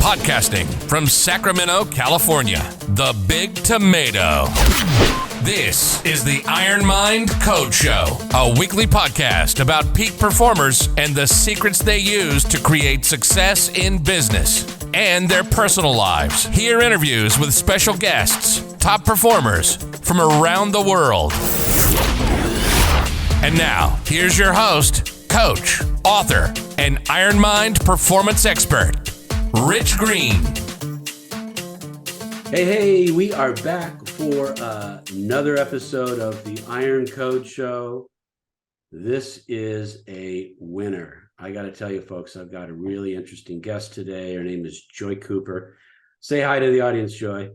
Podcasting from Sacramento, California, the Big Tomato. This is the IronCode Show, a weekly podcast about peak performers and the secrets they use to create success in business and their personal lives. Hear interviews with special guests, top performers from around the world. And now, here's your host, coach, author, and IronMind performance expert, Rich Green. Hey, we are back for another episode of the IronCode Show. This is a winner. I got to tell you, folks, I've got a really interesting guest today. Her name is Joy Cooper. Say hi to the audience, Joy.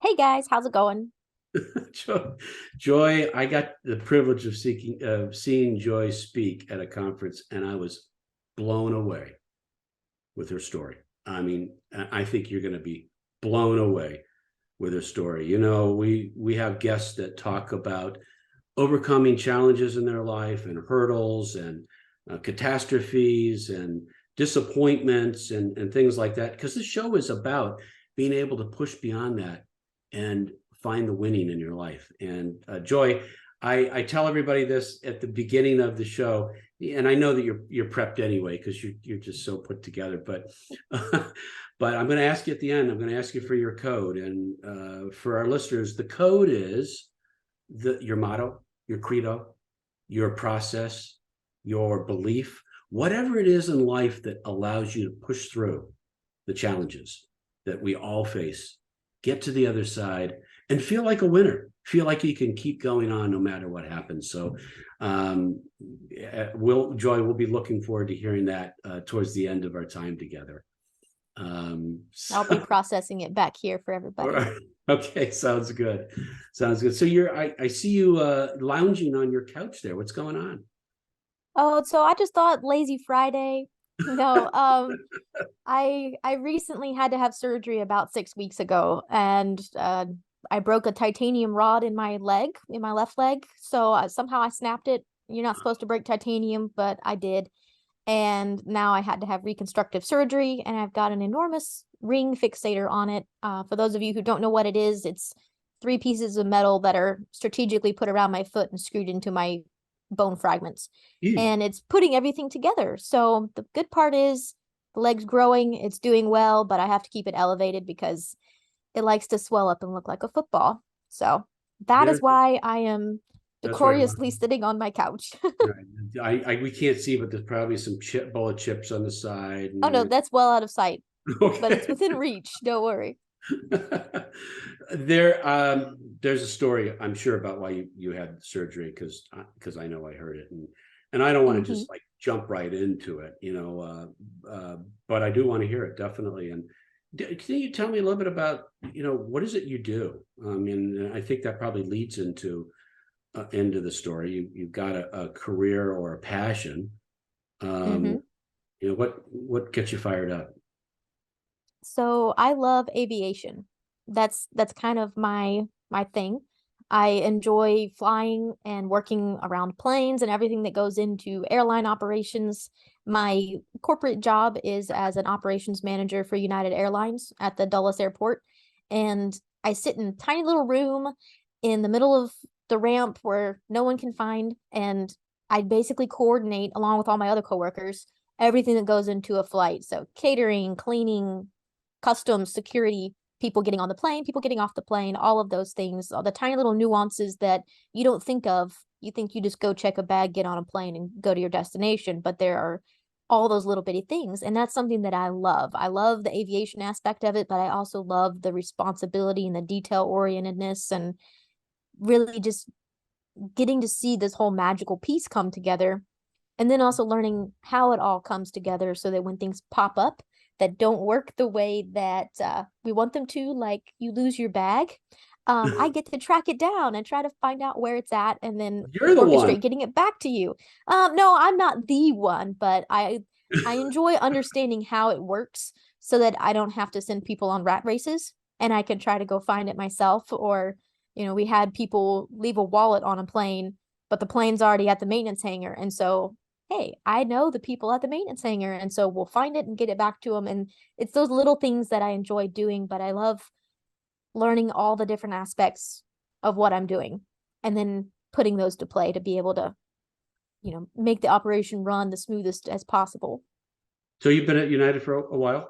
Hey, guys. How's it going? Joy, I got the privilege of seeing Joy speak at a conference, and I was blown away with her story. I mean, I think you're going to be blown away with her story. You know, we have guests that talk about overcoming challenges in their life and hurdles and catastrophes and disappointments and things like that, because the show is about being able to push beyond that and find the winning in your life. And Joy, I tell everybody this at the beginning of the show, and I know that you're prepped anyway because you're just so put together. But but I'm going to ask you at the end. I'm going to ask you for your code, and for our listeners, the code is your motto, your credo, your process, your belief, whatever it is in life that allows you to push through the challenges that we all face, get to the other side, and feel like a winner. Feel like you can keep going on no matter what happens. So Joy, we'll be looking forward to hearing that towards the end of our time together. I'll be processing it back here for everybody. Right. Okay, sounds good. So I see you lounging on your couch there. What's going on? Oh, so I just thought lazy Friday. No, I recently had to have surgery about 6 weeks ago, and I broke a titanium rod in my left leg. So somehow I snapped it. You're not supposed to break titanium, but I did. And now I had to have reconstructive surgery, and I've got an enormous ring fixator on it. For those of you who don't know what it is, it's 3 pieces of metal that are strategically put around my foot and screwed into my bone fragments. Ew. And it's putting everything together. So the good part is the leg's growing, it's doing well, but I have to keep it elevated because it likes to swell up and look like a football. So that is why I am decorously sitting on my couch. Right. We can't see, but there's probably some bullet chips on the side. Oh no, that's well out of sight. Okay. But it's within reach. Don't worry. There's a story, I'm sure, about why you had surgery, because I know I heard it, and I don't want to just like jump right into it, but I do want to hear it, definitely. And can you tell me a little bit about, what is it you do? I mean, I think that probably leads into the story. You've got a career or a passion. What gets you fired up? So I love aviation. That's kind of my thing. I enjoy flying and working around planes and everything that goes into airline operations. My corporate job is as an operations manager for United Airlines at the Dulles Airport. And I sit in a tiny little room in the middle of the ramp where no one can find. And I basically coordinate, along with all my other coworkers, everything that goes into a flight. So catering, cleaning, customs, security, people getting on the plane, people getting off the plane, all of those things, all the tiny little nuances that you don't think of. You think you just go check a bag, get on a plane, and go to your destination. But there are all those little bitty things. And that's something that I love. I love the aviation aspect of it, but I also love the responsibility and the detail orientedness, and really just getting to see this whole magical piece come together. And then also learning how it all comes together so that when things pop up that don't work the way that we want them to, like you lose your bag, I get to track it down and try to find out where it's at, and then orchestrate getting it back to you. No, I'm not the one, but I enjoy understanding how it works so that I don't have to send people on rat races, and I can try to go find it myself. Or, we had people leave a wallet on a plane, but the plane's already at the maintenance hangar. And so hey, I know the people at the maintenance hangar, and so we'll find it and get it back to them. And it's those little things that I enjoy doing, but I love learning all the different aspects of what I'm doing and then putting those to play to be able to, make the operation run the smoothest as possible. So you've been at United for a while?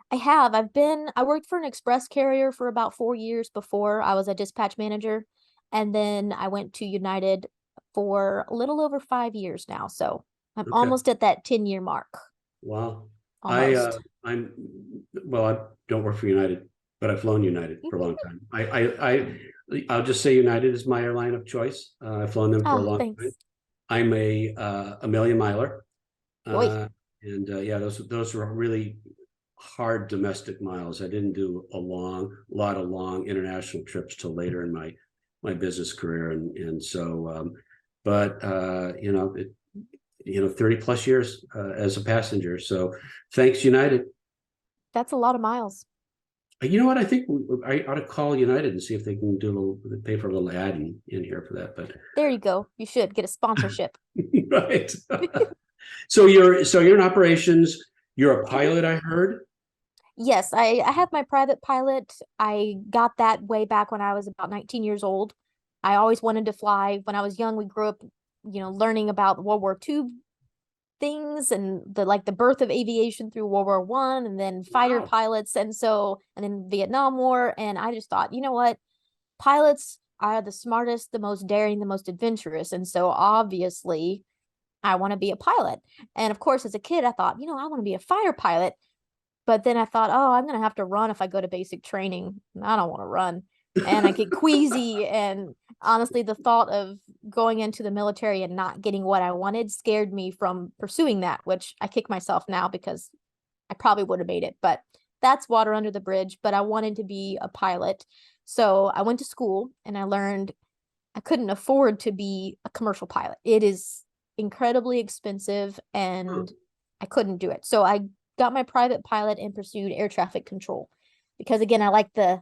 I have. I worked for an express carrier for about 4 years before I was a dispatch manager. And then I went to United for a little over 5 years now. So I'm Okay. almost at that 10-year mark. Wow. Almost. I don't work for United, but I've flown United for a long time. I'll just say United is my airline of choice. I've flown them for a Oh, long time. thanks. I'm a million miler. Boy. Yeah, those were really hard domestic miles. I didn't do a lot of long international trips till later in my business career, and so, but 30 plus years as a passenger. So thanks, United. That's a lot of miles. You know what? I think I ought to call United and see if they can pay for a little ad in here for that. But There you go. You should get a sponsorship. right. So you're in operations. You're a pilot, I heard. Yes, I have my private pilot. I got that way back when I was about 19 years old. I always wanted to fly. When I was young, we grew up, learning about World War II things and the birth of aviation through World War One and then fighter Wow. pilots and then Vietnam War. And I just thought, you know what? Pilots are the smartest, the most daring, the most adventurous. And so obviously I want to be a pilot. And of course, as a kid, I thought, I want to be a fighter pilot. But then I thought, oh, I'm going to have to run if I go to basic training. I don't want to run. And I get queasy. And honestly, the thought of going into the military and not getting what I wanted scared me from pursuing that, which I kick myself now because I probably would have made it. But that's water under the bridge. But I wanted to be a pilot. So I went to school and I learned I couldn't afford to be a commercial pilot. It is incredibly expensive and I couldn't do it. So I got my private pilot and pursued air traffic control because again, I like the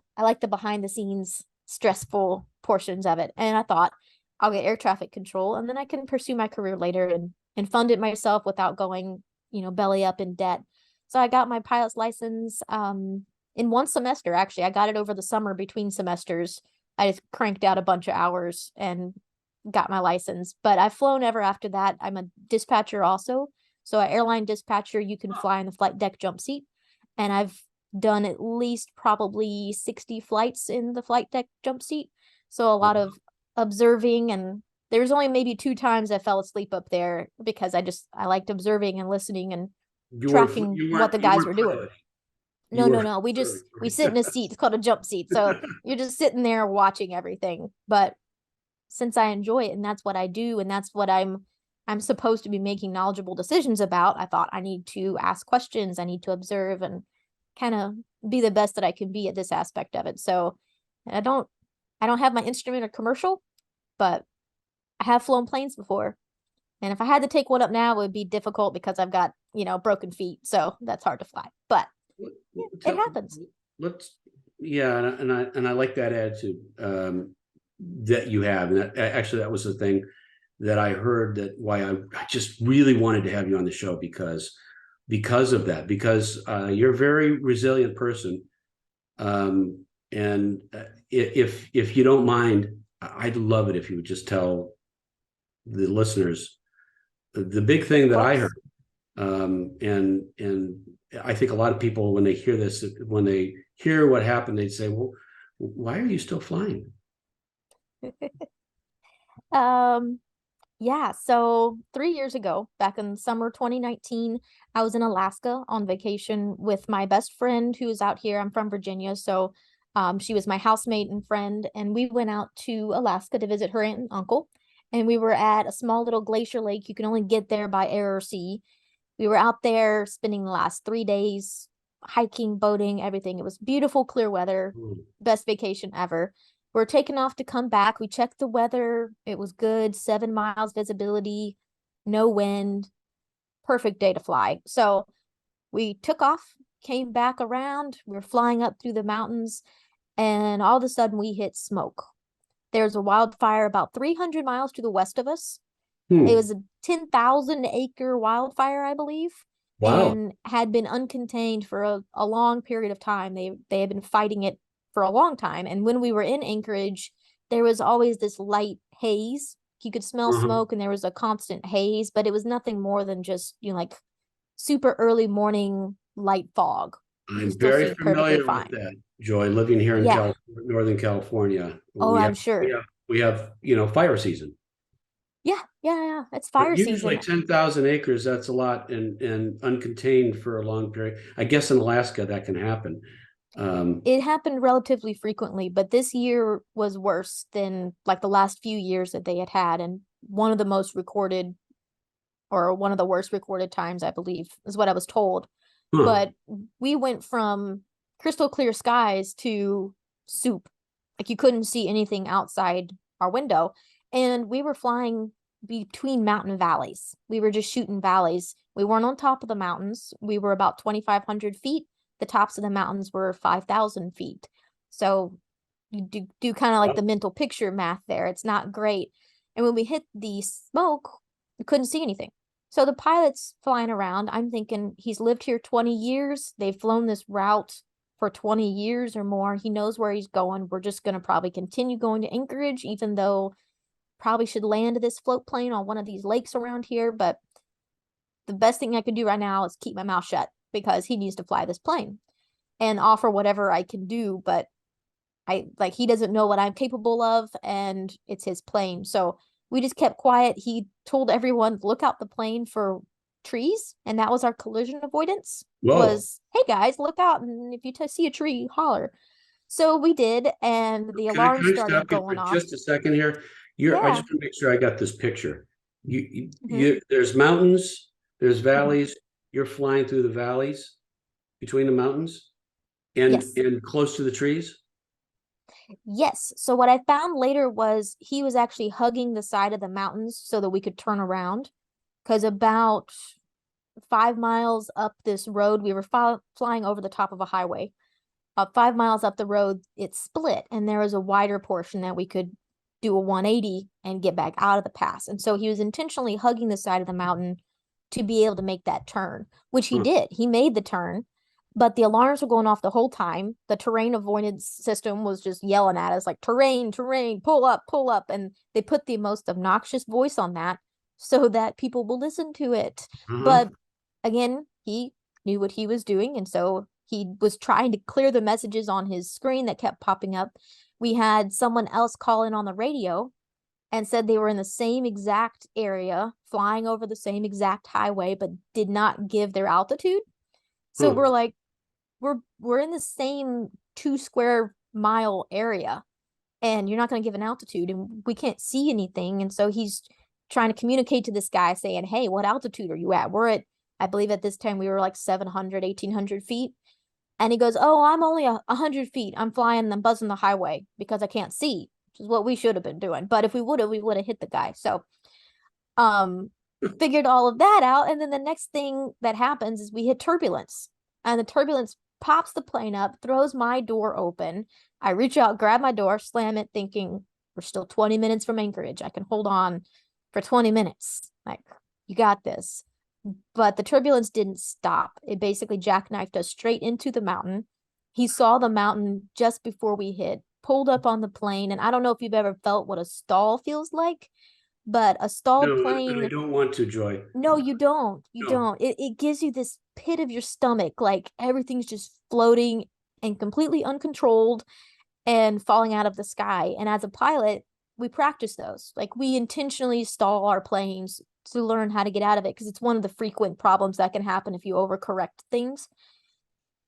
behind the scenes stressful portions of it. And I thought I'll get air traffic control and then I can pursue my career later and fund it myself without going, belly up in debt. So I got my pilot's license in one semester. Actually, I got it over the summer between semesters. I just cranked out a bunch of hours and got my license, but I've flown ever after that. I'm a dispatcher also. So an airline dispatcher, you can fly in the flight deck jump seat. And I've done at least probably 60 flights in the flight deck jump seat. So a lot of observing, and there's only maybe 2 times I fell asleep up there because I liked observing and listening and tracking what the guys were doing. No. We sit in a seat. It's called a jump seat. So you're just sitting there watching everything. But since I enjoy it and that's what I do and that's what I'm supposed to be making knowledgeable decisions about, I thought I need to ask questions. I need to observe and kind of be the best that I can be at this aspect of it. So I don't have my instrument or commercial, but I have flown planes before. And if I had to take one up now, it would be difficult because I've got, broken feet. So that's hard to fly. But it happens. And I like that attitude that you have. And that was the thing that I heard, that why I just really wanted to have you on the show because of that, because you're a very resilient person. And if you don't mind, I'd love it if you would just tell the listeners the big thing that I heard. And I think a lot of people, when they hear this, when they hear what happened, they'd say, well, why are you still flying? Yeah, so 3 years ago, back in summer 2019, I was in Alaska on vacation with my best friend who is out here. I'm from Virginia, so she was my housemate and friend, and we went out to Alaska to visit her aunt and uncle. And we were at a small little glacier lake. You can only get there by air or sea. We were out there spending the last 3 days, hiking, boating, everything. It was beautiful, clear weather, best vacation ever. We're taking off to come back. We checked the weather. It was good, 7 miles visibility, no wind, perfect day to fly. So we took off, came back around. We were flying up through the mountains, and all of a sudden we hit smoke. There's a wildfire about 300 miles to the west of us. It Hmm. was a 10,000 acre wildfire, I believe, Wow. and had been uncontained for a long period of time. They had been fighting it for a long time. And when we were in Anchorage, there was always this light haze. You could smell Uh-huh. smoke and there was a constant haze, but it was nothing more than just, like super early morning light fog. You could I'm still very see perfectly familiar with fine. that, Joy, living here in Yeah. Northern California. Oh, We I'm have we sure. have we have, fire season. Yeah, yeah, yeah. It's But fire usually season. 10,000 acres, that's a lot and uncontained for a long period. I guess in Alaska that can happen. It happened relatively frequently, but this year was worse than like the last few years that they had had, and one of the most recorded or one of the worst recorded times, I believe, is what I was told. huh. But we went from crystal clear skies to soup. Like you couldn't see anything outside our window. And we were flying between mountain valleys. We were just shooting valleys. We weren't on top of the mountains. We were about 2,500 feet. The tops of the mountains were 5,000 feet. So you do kind of like the mental picture math there. It's not great. And when we hit the smoke, we couldn't see anything. So the pilot's flying around. I'm thinking he's lived here 20 years. They've flown this route for 20 years or more. He knows where he's going. We're just going to probably continue going to Anchorage, even though probably should land this float plane on one of these lakes around here. But the best thing I could do right now is keep my mouth shut because he needs to fly this plane and offer whatever I can do. But he doesn't know what I'm capable of, and it's his plane. So we just kept quiet. He told everyone, look out the plane for trees, and that was our collision avoidance. Whoa. Was, hey guys, look out, and if you see a tree, holler. So we did, and the Can I alarm can I started stop you for going off. just a second here? I Yeah. just want to make sure I got this picture. Hmm. There's mountains, there's Hmm. valleys. You're flying through the valleys between the mountains and Yes. and close to the trees. Yes. So what I found later was he was actually hugging the side of the mountains so that we could turn around. Because about 5 miles up this road, we were flying over the top of a highway. 5 miles up the road, it split, and there was a wider portion that we could do a 180 and get back out of the pass. And so he was intentionally hugging the side of the mountain to be able to make that turn, which he Huh. did. He made the turn, but the alarms were going off the whole time. The terrain avoidance system was just yelling at us like, terrain, terrain, pull up, pull up. And they put the most obnoxious voice on that so that people will listen to it. Uh-huh. But again, he knew what he was doing. And so he was trying to clear the messages on his screen that kept popping up. We had someone else call in on the radio and said they were in the same exact area, flying over the same exact highway, but did not give their altitude. So Huh. we're like, we're in the same 2 square mile area, and you're not going to give an altitude, and we can't see anything. And so he's trying to communicate to this guy saying, hey, what altitude are you at? We're at, I believe at this time we were like 700, 1,800 feet. And he goes, oh, I'm only 100 feet. I'm flying, I'm buzzing the highway because I can't see, which is what we should have been doing. But if we would have hit the guy. So um figured all of that out. And then the next thing that happens is we hit turbulence. And the turbulence pops the plane up, throws my door open. I reach out, grab my door, slam it, thinking we're still 20 minutes from Anchorage. I can hold on for 20 minutes. Like, you got this. But the turbulence didn't stop. It basically jackknifed us straight into the mountain. He saw the mountain just before we hit, pulled up on the plane. And I don't know if you've ever felt what a stall feels like, but a stalled No, and I plane, don't want to, Joy. no, you don't. You No. don't. It gives you this pit of your stomach, like everything's just floating and completely uncontrolled and falling out of the sky. And as a pilot, we practice those. Like we intentionally stall our planes to learn how to get out of it because it's one of the frequent problems that can happen if you overcorrect things.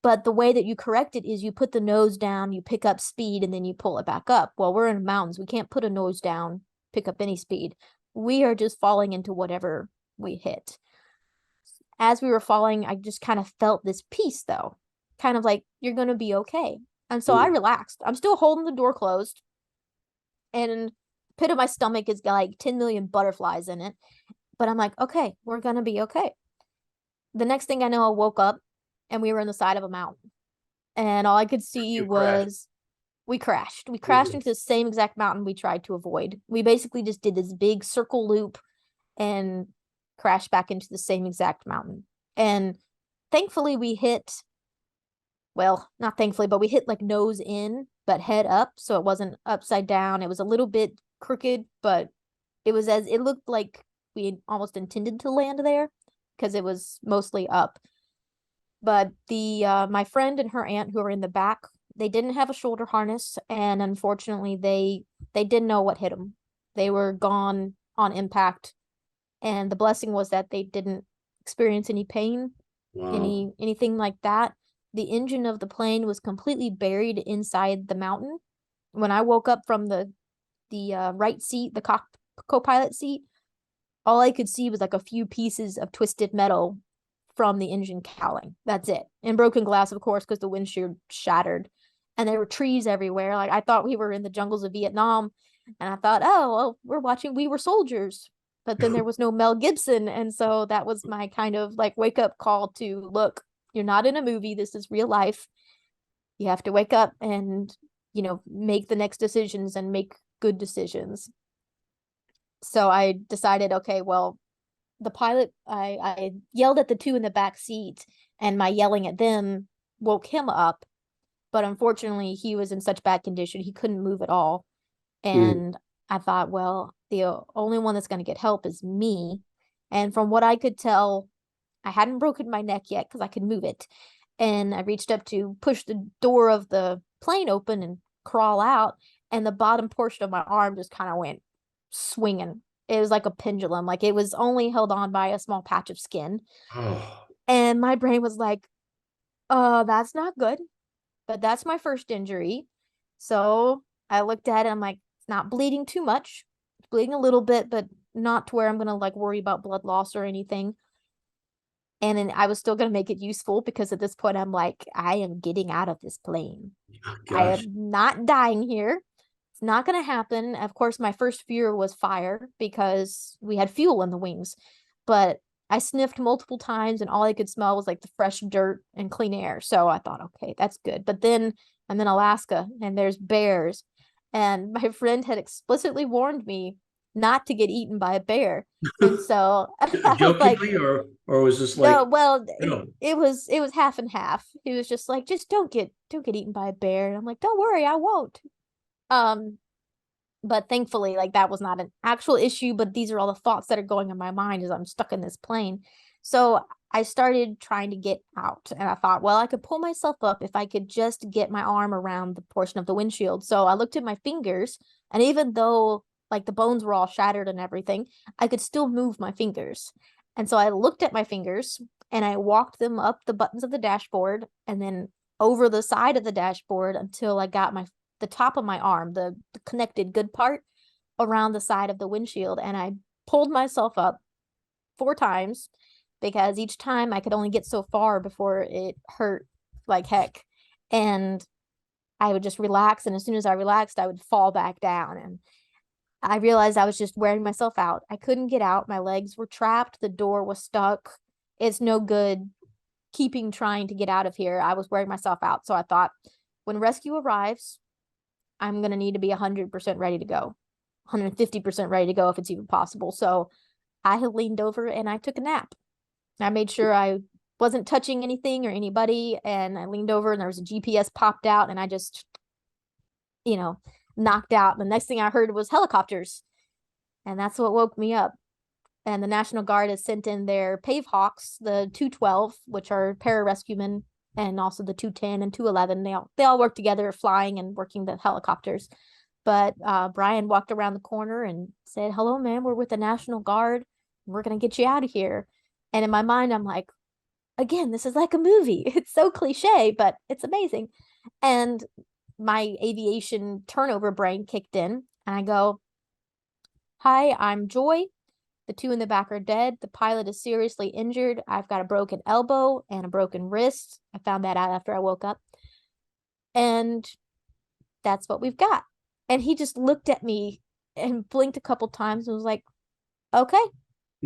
But the way that you correct it is you put the nose down, you pick up speed, and then you pull it back up. Well, we're in mountains. We can't put a nose down, pick up any speed. We are just falling into whatever we hit. As we were falling, I just kind of felt this peace, though, kind of like, you're going to be okay. And so I Hmm. relaxed. I'm still holding the door closed, and the pit of my stomach has got like 10 million butterflies in it. But I'm like, okay, we're going to be okay. The next thing I know, I woke up and we were on the side of a mountain. And all I could see You crashed. was we crashed. We crashed Mhm. into the same exact mountain we tried to avoid. We basically just did this big circle loop and crashed back into the same exact mountain. And thankfully we hit, well, not thankfully, but we hit like nose in, but head up. So it wasn't upside down. It was a little bit crooked, but it looked like we had almost intended to land there because it was mostly up. But my friend and her aunt who were in the back, they didn't have a shoulder harness, and unfortunately they didn't know what hit them. They were gone on impact, and the blessing was that they didn't experience any pain, anything like that. The engine of the plane was completely buried inside the mountain. When I woke up from the right seat, the co-pilot seat, all I could see was like a few pieces of twisted metal from the engine cowling. That's it. And broken glass, of course, because the windshield shattered. And there were trees everywhere. Like, I thought we were in the jungles of Vietnam. And I thought, oh, well, We Were Soldiers. But then there was no Mel Gibson. And so that was my kind of like wake up call to, look, you're not in a movie. This is real life. You have to wake up and, make the next decisions and make good decisions. So I decided, okay, well, the pilot, I yelled at the two in the back seat, and my yelling at them woke him up. But unfortunately, he was in such bad condition, he couldn't move at all. And I thought, well, the only one that's going to get help is me. And from what I could tell, I hadn't broken my neck yet because I could move it. And I reached up to push the door of the plane open and crawl out. And the bottom portion of my arm just kind of went swinging. It was like a pendulum. Like, it was only held on by a small patch of skin. Oh. And my brain was like, that's not good. But that's my first injury. So I looked at it. I'm like, it's not bleeding too much. It's bleeding a little bit, but not to where I'm going to like worry about blood loss or anything. And then I was still going to make it useful because at this point I'm like, I am getting out of this plane. I am not dying here. It's not going to happen. Of course, my first fear was fire because we had fuel in the wings. But I sniffed multiple times and all I could smell was like the fresh dirt and clean air. So I thought, okay, that's good. But then I'm in Alaska and there's bears. And my friend had explicitly warned me not to get eaten by a bear. And so jokingly, or was this like, no, well, it was half and half. He was just like, just don't get eaten by a bear. And I'm like, don't worry, I won't. But thankfully, like, that was not an actual issue, but these are all the thoughts that are going in my mind as I'm stuck in this plane. So I started trying to get out, and I thought, well, I could pull myself up if I could just get my arm around the portion of the windshield. So I looked at my fingers, and even though like the bones were all shattered and everything, I could still move my fingers. And so I looked at my fingers and I walked them up the buttons of the dashboard and then over the side of the dashboard until I got the top of my arm, the connected good part, around the side of the windshield. And I pulled myself up 4 times because each time I could only get so far before it hurt like heck. And I would just relax. And as soon as I relaxed, I would fall back down. And I realized I was just wearing myself out. I couldn't get out. My legs were trapped. The door was stuck. It's no good trying to get out of here. I was wearing myself out. So I thought, when rescue arrives, I'm going to need to be 100% ready to go, 150% ready to go if it's even possible. So I had leaned over and I took a nap. I made sure I wasn't touching anything or anybody. And I leaned over and there was a GPS popped out and I just, knocked out. The next thing I heard was helicopters. And that's what woke me up. And the National Guard has sent in their Pave Hawks, the 212, which are pararescuemen, and also the 210 and 211. They all work together, flying and working the helicopters. But Brian walked around the corner and said, "Hello, ma'am, we're with the National Guard. We're going to get you out of here." And in my mind, I'm like, again, this is like a movie. It's so cliche, but it's amazing. And my aviation turnover brain kicked in and I go, "Hi, I'm Joy. The 2 in the back are dead. The pilot is seriously injured. I've got a broken elbow and a broken wrist. I found that out after I woke up. And that's what we've got." And he just looked at me and blinked a couple times and was like, "Okay,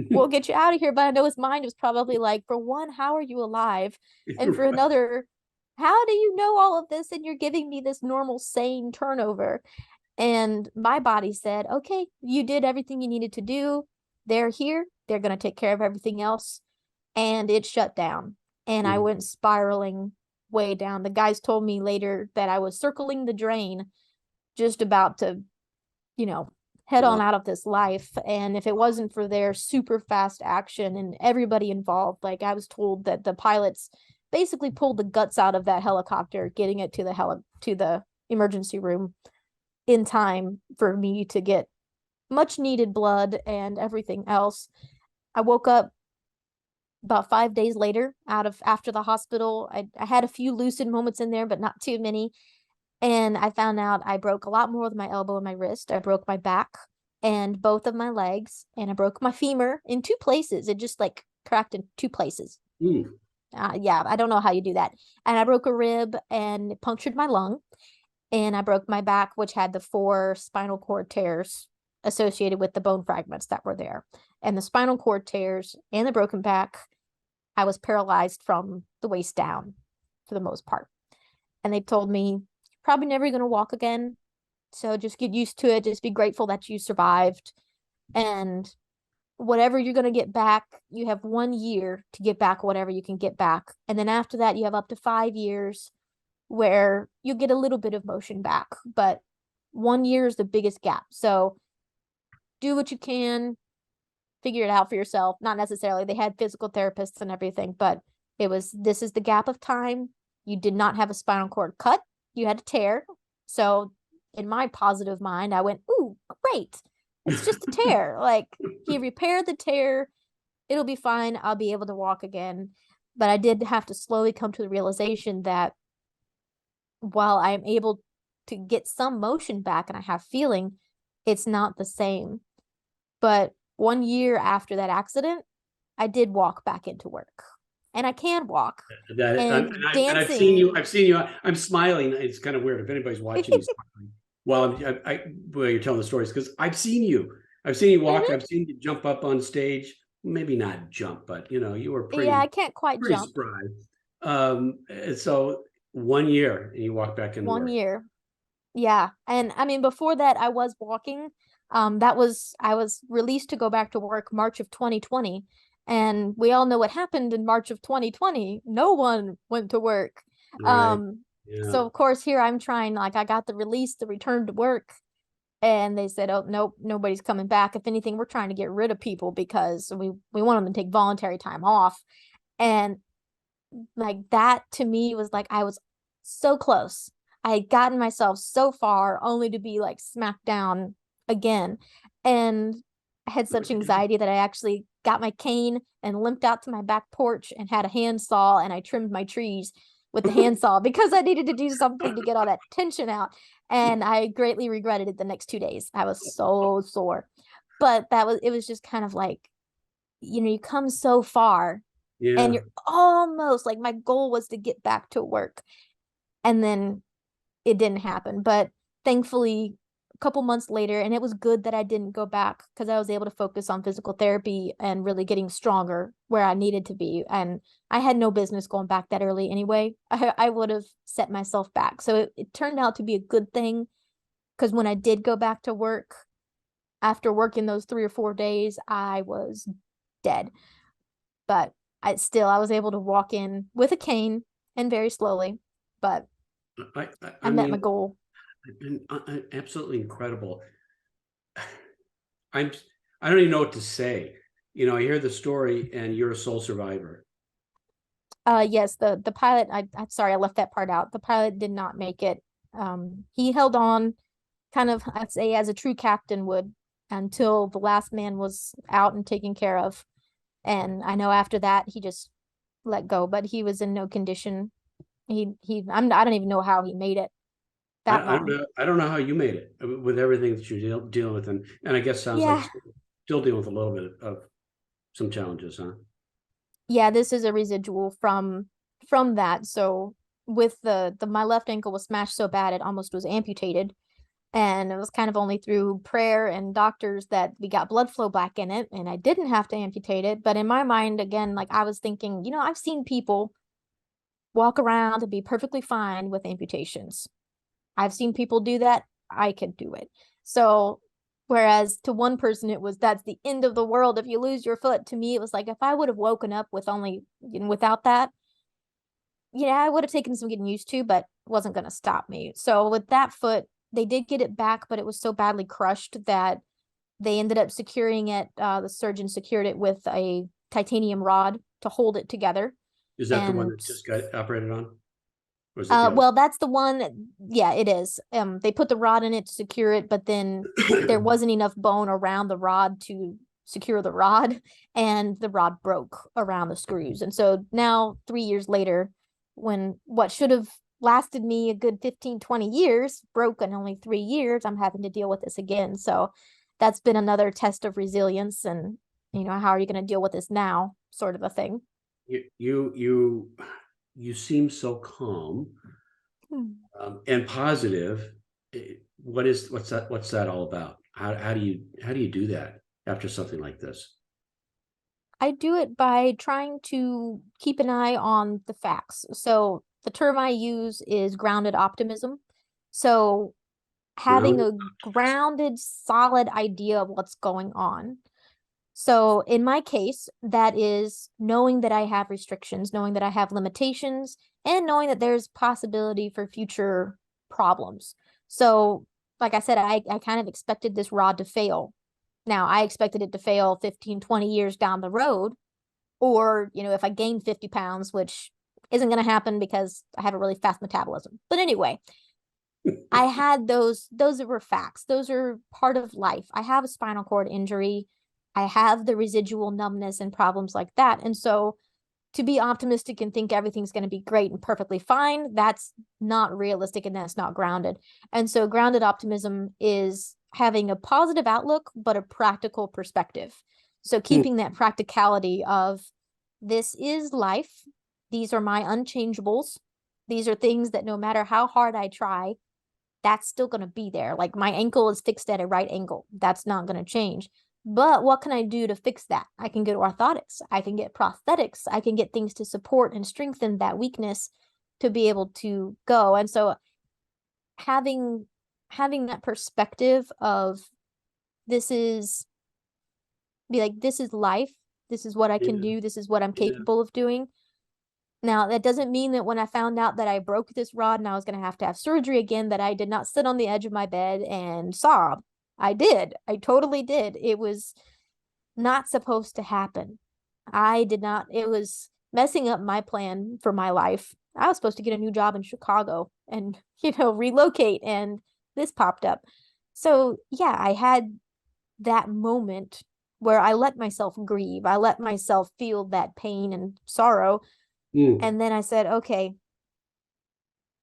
we'll get you out of here." But I know his mind was probably like, for one, how are you alive? And for another, how do you know all of this and you're giving me this normal, sane turnover? And my body said, okay, you did everything you needed to do. they're here, they're going to take care of everything else. And it shut down. And I went spiraling way down. The guys told me later that I was circling the drain, just about to, head on out of this life. And if it wasn't for their super fast action and everybody involved, like I was told that the pilots basically pulled the guts out of that helicopter, getting it to the emergency room in time for me to get much needed blood and everything else. I woke up about 5 days later after the hospital. I had a few lucid moments in there, but not too many. And I found out I broke a lot more with my elbow and my wrist. I broke my back and both of my legs, and I broke my femur in 2 places. It just like cracked in 2 places. Yeah, I don't know how you do that. And I broke a rib and it punctured my lung. And I broke my back, which had the 4 spinal cord tears associated with the bone fragments that were there. And the spinal cord tears and the broken back, I was paralyzed from the waist down for the most part. And they told me, probably never going to walk again. So just get used to it. Just be grateful that you survived. And whatever you're going to get back, you have 1 year to get back whatever you can get back. And then after that, you have up to 5 years where you get a little bit of motion back. But 1 year is the biggest gap. So do what you can, figure it out for yourself. Not necessarily. They had physical therapists and everything, but this is the gap of time. You did not have a spinal cord cut. You had a tear. So in my positive mind, I went, ooh, great. It's just a tear. Like, he repaired the tear. It'll be fine. I'll be able to walk again. But I did have to slowly come to the realization that while I'm able to get some motion back and I have feeling, it's not the same. But 1 year after that accident, I did walk back into work. And I can walk. And dancing. I've seen you. I'm smiling. It's kind of weird if anybody's watching me smiling while you're telling the stories, because I've seen you. I've seen you walk. I've seen you jump up on stage. Maybe not jump, but you were pretty. Yeah, I can't quite pretty jump. Spry. So 1 year, and you walk back into 1 work. year. Yeah. And I mean, before that, I was walking. I was released to go back to work March of 2020. And we all know what happened in March of 2020. No one went to work. Right. Yeah. So of course here I'm trying, like, I got the release to return to work, and they said, oh, nope, nobody's coming back. If anything, we're trying to get rid of people because we want them to take voluntary time off. And like, that to me was like, I was so close. I had gotten myself so far only to be like smacked down again. And I had such anxiety that I actually got my cane and limped out to my back porch and had a handsaw, and I trimmed my trees with the handsaw because I needed to do something to get all that tension out. And I greatly regretted it the next 2 days. I was so sore. But it was just kind of like, you come so far, and you're almost like, my goal was to get back to work. And then it didn't happen. But thankfully, a couple months later, and it was good that I didn't go back, because I was able to focus on physical therapy and really getting stronger where I needed to be. And I had no business going back that early anyway. I would have set myself back. So it turned out to be a good thing, because when I did go back to work, after working those 3 or 4 days, I was dead. But I was able to walk in with a cane and very slowly. But I met my goal. Absolutely incredible. I don't even know what to say. I hear the story, and you're a sole survivor. Yes, the pilot, I'm sorry, I left that part out. The pilot did not make it. He held on, kind of, I'd say, as a true captain would, until the last man was out and taken care of. And I know after that he just let go, but he was in no condition. I don't even know how he made it that long. I don't know how you made it with everything that you're dealing with, and I guess sounds like still dealing with a little bit of some challenges, huh? Yeah, this is a residual from that. So with my left ankle was smashed so bad it almost was amputated. And it was kind of only through prayer and doctors that we got blood flow back in it, and I didn't have to amputate it. But in my mind, again, like, I was thinking, I've seen people walk around and be perfectly fine with amputations. I've seen people do that. I could do it. So Whereas to one person, that's the end of the world if you lose your foot. To me, it was like, if I would have woken up with without that, I would have taken some getting used to, but it wasn't going to stop me. So with that foot, they did get it back, but it was so badly crushed that they ended up securing it. The surgeon secured it with a titanium rod to hold it together. Is that the one that just got operated on? Or is it the other? Well, that's the one. Yeah, it is. They put the rod in it to secure it, but then there wasn't enough bone around the rod to secure the rod, and the rod broke around the screws. And so now, 3 years later, when what should have lasted me a good 15, 20 years broke in only 3 years, I'm having to deal with this again. So that's been another test of resilience, and how are you going to deal with this now, sort of a thing. You seem so calm and positive. What's that all about? How do you do that after something like this? I do it by trying to keep an eye on the facts. So the term I use is grounded optimism. So having a grounded, solid idea of what's going on. So in my case, that is knowing that I have restrictions, knowing that I have limitations, and knowing that there's possibility for future problems. So like I said, I kind of expected this rod to fail. Now, I expected it to fail 15, 20 years down the road, or, if I gain 50 pounds, which isn't going to happen because I have a really fast metabolism. But anyway, I had those were facts. Those are part of life. I have a spinal cord injury. I have the residual numbness and problems like that. And so to be optimistic and think everything's going to be great and perfectly fine, that's not realistic and that's not grounded. And so grounded optimism is having a positive outlook, but a practical perspective. So keeping that practicality of, this is life. These are my unchangeables. These are things that no matter how hard I try, that's still going to be there. Like, my ankle is fixed at a right angle. That's not going to change. But what can I do to fix that? I can go to orthotics. I can get prosthetics. I can get things to support and strengthen that weakness to be able to go. And so having that perspective of, this is life. This is what I can do. This is what I'm capable of doing. Now, that doesn't mean that when I found out that I broke this rod and I was going to have surgery again, that I did not sit on the edge of my bed and sob. I did. I totally did. It was not supposed to happen. I did not. It was messing up my plan for my life. I was supposed to get a new job in Chicago and, relocate, and this popped up. So yeah, I had that moment where I let myself grieve. I let myself feel that pain and sorrow. And then I said, okay,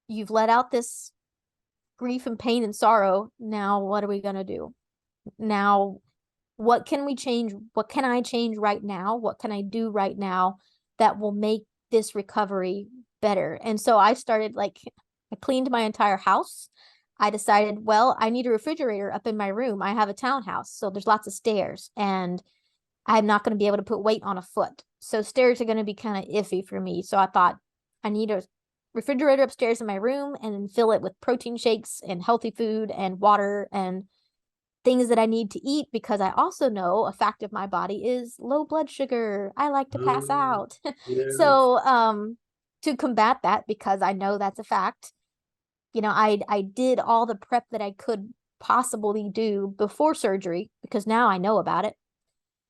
you've let out this grief and pain and sorrow. Now, what are we going to do? Now, what can we change? What can I change right now? What can I do right now that will make this recovery better? And so I started, I cleaned my entire house. I decided, well, I need a refrigerator up in my room. I have a townhouse, so there's lots of stairs, and I'm not going to be able to put weight on a foot. So stairs are going to be kind of iffy for me. So I thought, I need a refrigerator upstairs in my room, and then fill it with protein shakes and healthy food and water and things that I need to eat, because I also know a fact of my body is low blood sugar. I like to pass out. So to combat that, because I know that's a fact, I did all the prep that I could possibly do before surgery, because now I know about it,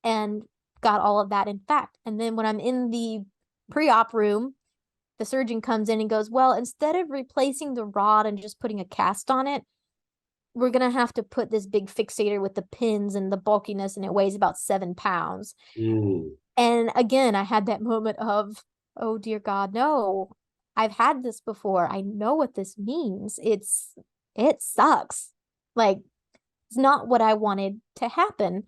and got all of that in fact. And then when I'm in the pre-op room, the surgeon comes in and goes, well, instead of replacing the rod and just putting a cast on it, we're going to have to put this big fixator with the pins and the bulkiness, and it weighs about 7 pounds. And again, I had that moment of, oh dear God, no, I've had this before. I know what this means. It sucks. It's not what I wanted to happen.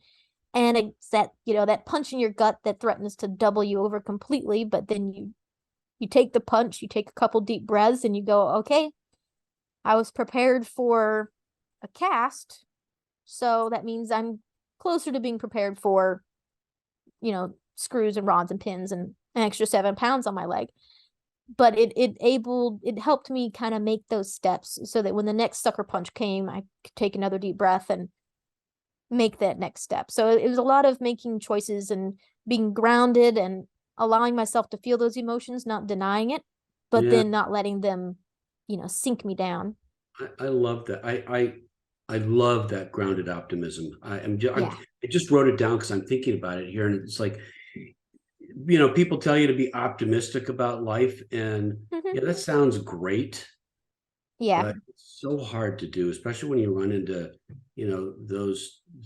And it's that punch in your gut that threatens to double you over completely. But then you take the punch, you take a couple deep breaths, and you go, okay, I was prepared for a cast. So that means I'm closer to being prepared for, screws and rods and pins and an extra 7 pounds on my leg. But it helped me kind of make those steps so that when the next sucker punch came, I could take another deep breath and make that next step. So it was a lot of making choices and being grounded and allowing myself to feel those emotions, not denying it, but Yeah, then not letting them, sink me down. I love that. I love that grounded optimism. Yeah. I just wrote it down because I'm thinking about it here, and it's like, people tell you to be optimistic about life, and Hmm. yeah, that sounds great, Yeah. but it's so hard to do, especially when you run into,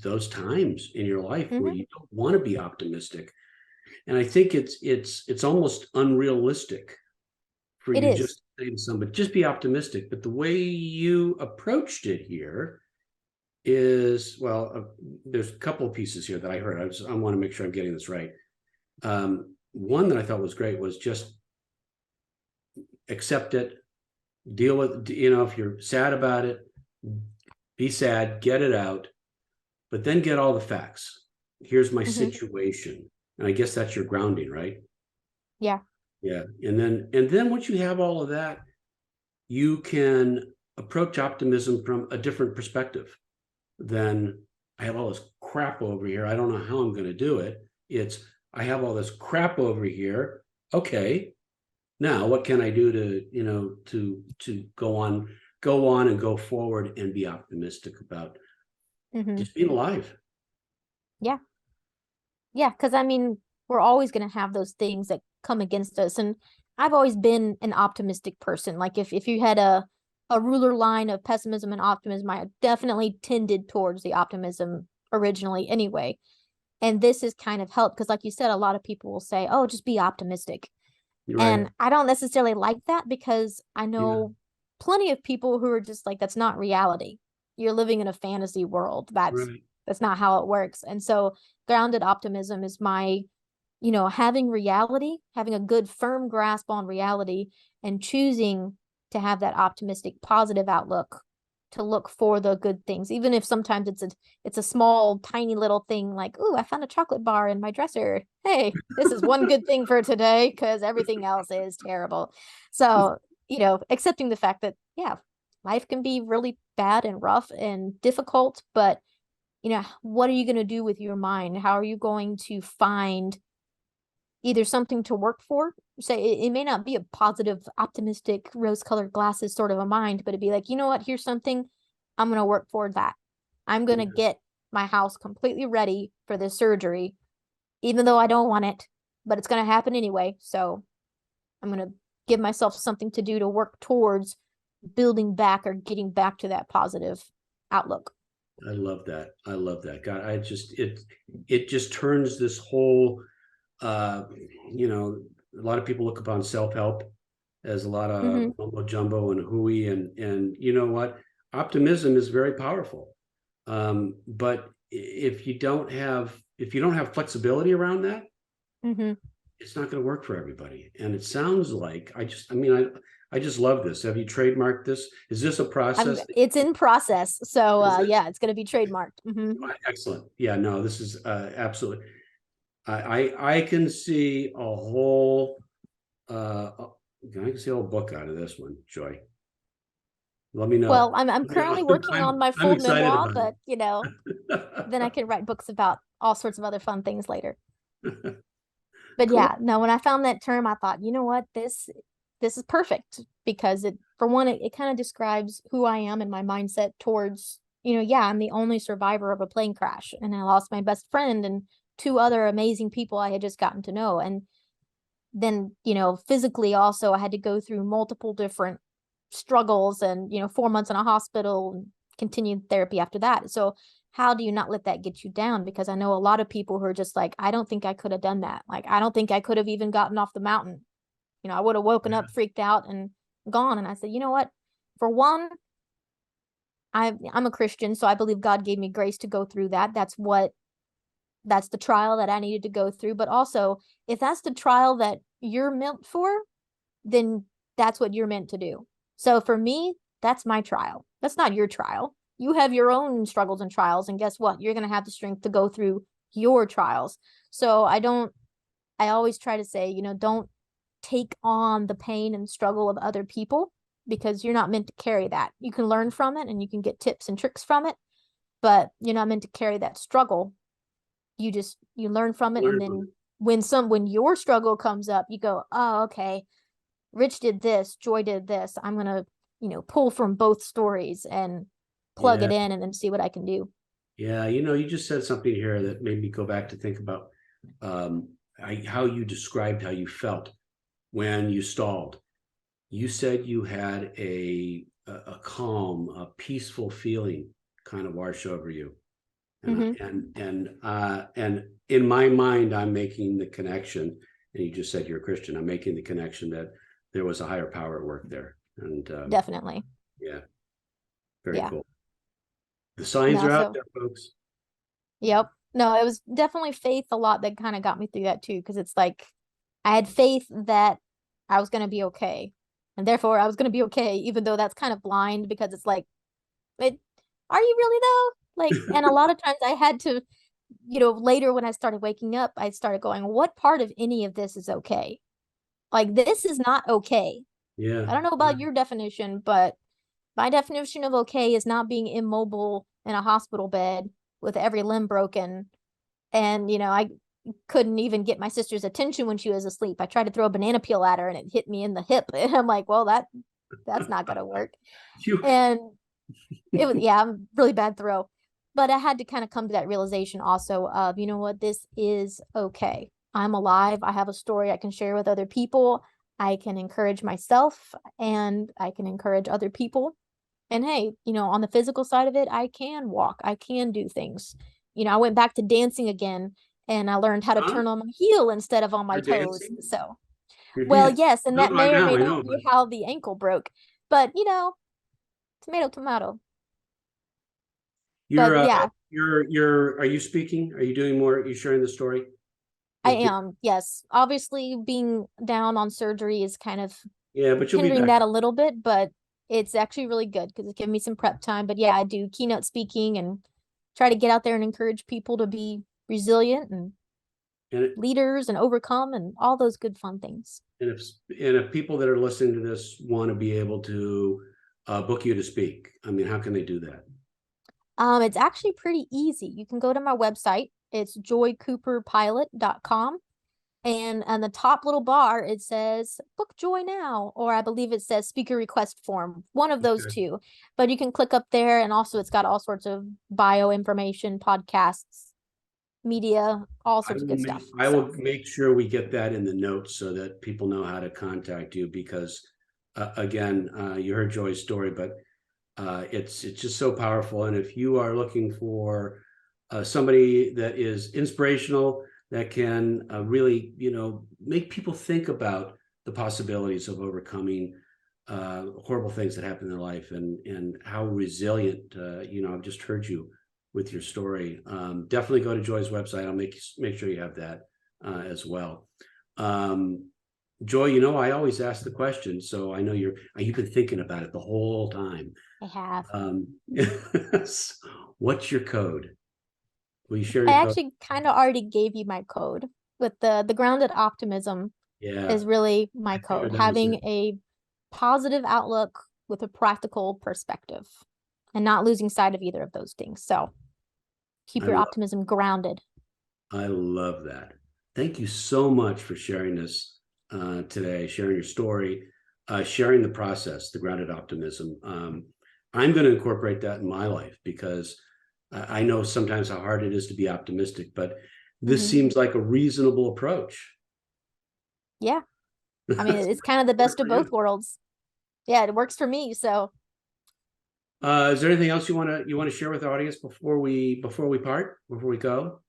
those times in your life where Hmm. you don't want to be optimistic. And I think it's almost unrealistic for It you is. just to say to somebody, just be optimistic. But the way you approached it here is, well, there's a couple of pieces here that I heard. I want to make sure I'm getting this right. One that I thought was great was just accept it, deal with, if you're sad about it, be sad, get it out, but then get all the facts. Here's my Hmm. situation. And I guess that's your grounding, right? Yeah. Yeah. And then once you have all of that, you can approach optimism from a different perspective than, I have all this crap over here. I don't know how I'm going to do it. It's, I have all this crap over here. Okay. Now what can I do to, to go on and go forward and be optimistic about Hmm. just being alive. Yeah. Yeah. Because I mean, we're always going to have those things that come against us. And I've always been an optimistic person. Like if you had a ruler line of pessimism and optimism, I definitely tended towards the optimism originally anyway. And this has kind of helped because, like you said, a lot of people will say, oh, just be optimistic. Right. And I don't necessarily like that because I Yeah. know plenty of people who are just like, that's not reality. You're living in a fantasy world. Right. That's not how it works. And so grounded optimism is my, having reality, having a good firm grasp on reality and choosing to have that optimistic, positive outlook to look for the good things, even if sometimes it's a small, tiny little thing like, "Ooh, I found a chocolate bar in my dresser. Hey, this is one good thing for today because everything else is terrible." So, accepting the fact that, yeah, life can be really bad and rough and difficult, but what are you going to do with your mind? How are you going to find either something to work for? Say it may not be a positive, optimistic, rose-colored glasses sort of a mind, but it'd be like, you know what? Here's something. I'm going to work for that. I'm going to Yeah. get my house completely ready for this surgery, even though I don't want it, but it's going to happen anyway. So I'm going to give myself something to do to work towards building back or getting back to that positive outlook. I love that. I love that. God, it just turns this whole, uh, a lot of people look upon self-help as a lot of Mm-hmm. mumbo jumbo and hooey, and you know what? Optimism is very powerful. But if you don't have flexibility around that, Mm-hmm. it's not going to work for everybody. And it sounds like, I just love this. Have you trademarked this? Is this a process? It's in process. So Is it? yeah, it's going to be trademarked. Mm-hmm. Excellent. Yeah, no, this is absolutely. I can see a whole I can see a whole book out of this one, Joy. Let me Well, know. I'm currently working on my I'm full excited memoir, about but then I it. can write books about all sorts of other fun things later. But Cool. yeah, no, when I found that term, I thought, you know what, this is perfect because for one, it kind of describes who I am and my mindset towards, yeah, I'm the only survivor of a plane crash and I lost my best friend and two other amazing people I had just gotten to know. And then, physically also I had to go through multiple different struggles and, 4 months in a hospital and continued therapy after that. So how do you not let that get you down? Because I know a lot of people who are just like, I don't think I could have done that. Like, I don't think I could have even gotten off the mountain. I would have woken Yeah. up, freaked out, and gone. And I said, you know what? For one, I'm a Christian, so I believe God gave me grace to go through that. That's the trial that I needed to go through. But also, if that's the trial that you're meant for, then that's what you're meant to do. So for me, that's my trial. That's not your trial. You have your own struggles and trials. And guess what? You're going to have the strength to go through your trials. So I always try to say, don't take on the pain and struggle of other people because you're not meant to carry that. You can learn from it and you can get tips and tricks from it, but you're not meant to carry that struggle. You learn from it. And then when your struggle comes up, you go, oh, okay, Rich did this, Joy did this. I'm going to, pull from both stories and plug it in and then see what I can do. Yeah. You just said something here that made me go back to think about how you described how you felt when you stalled. You said you had a calm, a peaceful feeling kind of wash over you. And in my mind, I'm making the connection, and you just said you're a Christian. I'm making the connection that there was a higher power at work there. And definitely. Yeah. Very cool. The signs are out there, folks. Yep. No, it was definitely faith a lot that kind of got me through that too. Cause it's like, I had faith that I was going to be okay. And therefore I was going to be okay, even though that's kind of blind, because it's like, are you really though? Like, and a lot of times I had to, later when I started waking up, I started going, what part of any of this is okay? Like, this is not okay. Yeah. I don't know about your definition, but my definition of okay is not being immobile in a hospital bed with every limb broken. And, I couldn't even get my sister's attention when she was asleep. I tried to throw a banana peel at her and it hit me in the hip. And I'm like, well, that's not going to work. And it was, a really bad throw. But I had to kind of come to that realization also of, you know what, this is okay. I'm alive. I have a story I can share with other people. I can encourage myself and I can encourage other people. And hey, on the physical side of it, I can walk. I can do things. I went back to dancing again and I learned how to turn on my heel instead of on my toes. Dancing? So, well, yes, and that may or may not be how the ankle broke. But, tomato, tomato. You're, but yeah. Are you speaking? Are you doing more? Are you sharing the story? I am, yes. Obviously, being down on surgery is kind of but you'll hindering that a little bit, but it's actually really good because it's giving me some prep time. But yeah, I do keynote speaking and try to get out there and encourage people to be resilient and leaders and overcome and all those good fun things. And if people that are listening to this want to be able to book you to speak, I mean, how can they do that? It's actually pretty easy. You can go to my website. It's joycooperpilot.com. And on the top little bar, it says book Joy now, or I believe it says speaker request form, one of those two. But you can click up there, and also it's got all sorts of bio information, podcasts, media, all sorts of good stuff. I will make sure we get that in the notes so that people know how to contact you because, again, you heard Joy's story, but it's just so powerful. And if you are looking for somebody that is inspirational, that can really, make people think about the possibilities of overcoming horrible things that happen in their life and how resilient, I've just heard you with your story. Definitely go to Joy's website. I'll make sure you have that as well. Joy, I always ask the question, so I know you've been thinking about it the whole time. I have. What's your code? Will you share your I code? actually kind of already gave you my code with the grounded optimism. Is really my code. Having a positive outlook with a practical perspective and not losing sight of either of those things. So keep your optimism grounded. I love that. Thank you so much for sharing this today, sharing your story, sharing the process, the grounded optimism. I'm going to incorporate that in my life because I know sometimes how hard it is to be optimistic, but this seems like a reasonable approach. Yeah. I mean, it's kind of the best of both worlds. Yeah, it works for me. So is there anything else you want to share with our audience before we go?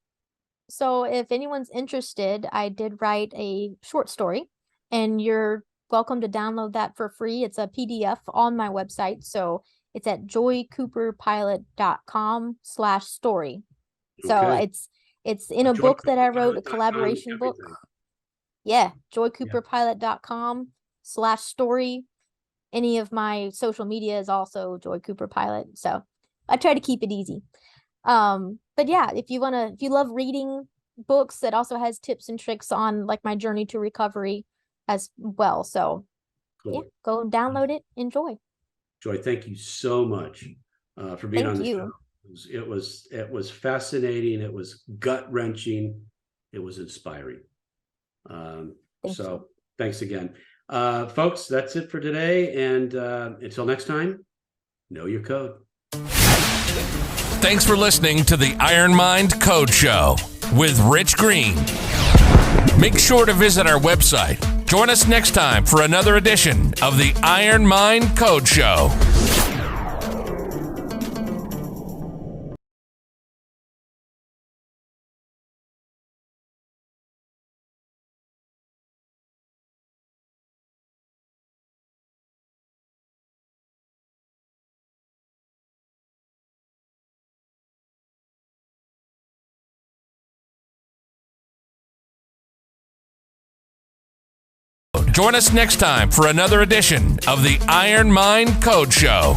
So if anyone's interested, I did write a short story and you're welcome to download that for free. It's a PDF on my website. So it's at joycooperpilot.com/story. So it's in a book that I wrote, a collaboration book. Yeah, joycooperpilot.com/story. Any of my social media is also Joy Cooper Pilot. So I try to keep it easy. But yeah, if you love reading books, it also has tips and tricks on like my journey to recovery as well. So yeah, go download it. Enjoy. Joy, thank you so much for being on the show. It was fascinating. It was gut wrenching. It was inspiring. Thank you. Thanks again, folks. That's it for today. And until next time, know your code. Thanks for listening to the Iron Mind Code Show with Rich Green. Make sure to visit our website. Join us next time for another edition of the Iron Mind Code Show. Join us next time for another edition of the Iron Mind Code Show.